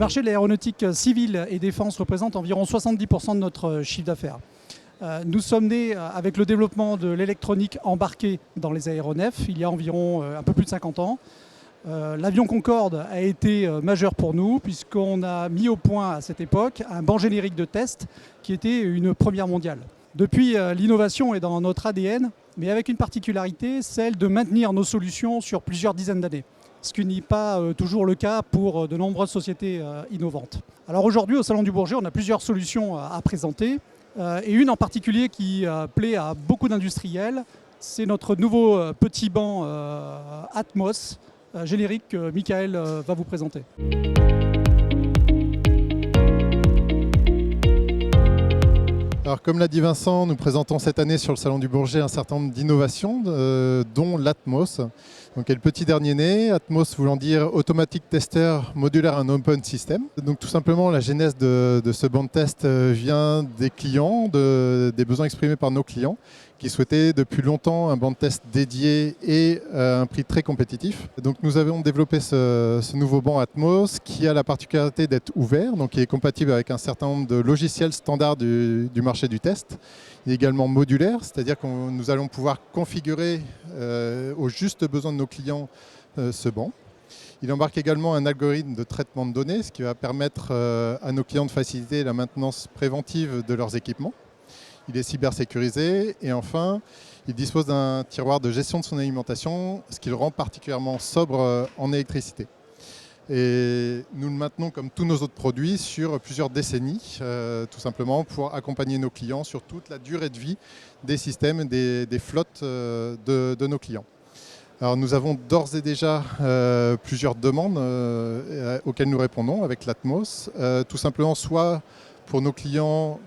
marché de l'aéronautique civile et défense représente environ 70% de notre chiffre d'affaires. Nous sommes nés avec le développement de l'électronique embarquée dans les aéronefs il y a environ un peu plus de 50 ans. L'avion Concorde a été majeur pour nous puisqu'on a mis au point à cette époque un banc générique de test qui était une première mondiale. Depuis, l'innovation est dans notre ADN, mais avec une particularité, celle de maintenir nos solutions sur plusieurs dizaines d'années, ce qui n'est pas toujours le cas pour de nombreuses sociétés innovantes. Alors aujourd'hui, au Salon du Bourget, on a plusieurs solutions à présenter, et une en particulier qui plaît à beaucoup d'industriels, c'est notre nouveau petit banc Atmos, générique que Michael va vous présenter. Alors, comme l'a dit Vincent, nous présentons cette année sur le Salon du Bourget un certain nombre d'innovations, dont l'Atmos. Donc, est le petit dernier né, Atmos voulant dire Automatic Tester Modular and Open System. Donc tout simplement, la genèse de ce banc de test vient des clients, des besoins exprimés par nos clients, qui souhaitaient depuis longtemps un banc de test dédié et à un prix très compétitif. Donc nous avons développé ce nouveau banc Atmos qui a la particularité d'être ouvert, donc qui est compatible avec un certain nombre de logiciels standards du marché du test. Il est également modulaire, c'est-à-dire que nous allons pouvoir configurer aux justes besoins de nos clients ce banc. Il embarque également un algorithme de traitement de données, ce qui va permettre à nos clients de faciliter la maintenance préventive de leurs équipements. Il est cybersécurisé et enfin, il dispose d'un tiroir de gestion de son alimentation, ce qui le rend particulièrement sobre en électricité. Et nous le maintenons comme tous nos autres produits sur plusieurs décennies, tout simplement pour accompagner nos clients sur toute la durée de vie des systèmes, des flottes de nos clients. Alors nous avons d'ores et déjà plusieurs demandes auxquelles nous répondons avec l'Atmos, tout simplement soit pour nos clients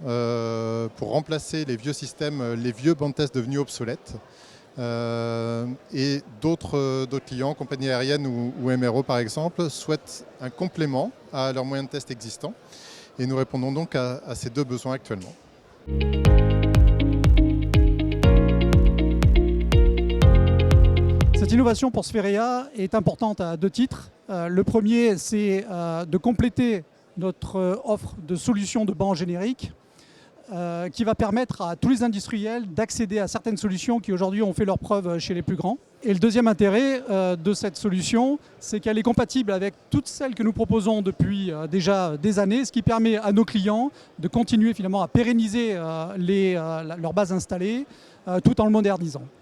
pour remplacer les vieux systèmes, les vieux bancs de test devenus obsolètes, et d'autres clients, compagnies aériennes ou MRO par exemple, souhaitent un complément à leurs moyens de test existants. Et nous répondons donc à ces deux besoins actuellement. Cette innovation pour Spherea est importante à deux titres. Le premier, c'est de compléter notre offre de solutions de banc générique qui va permettre à tous les industriels d'accéder à certaines solutions qui aujourd'hui ont fait leurs preuves chez les plus grands. Et le deuxième intérêt de cette solution, c'est qu'elle est compatible avec toutes celles que nous proposons depuis déjà des années, ce qui permet à nos clients de continuer finalement à pérenniser leur base installée tout en le modernisant.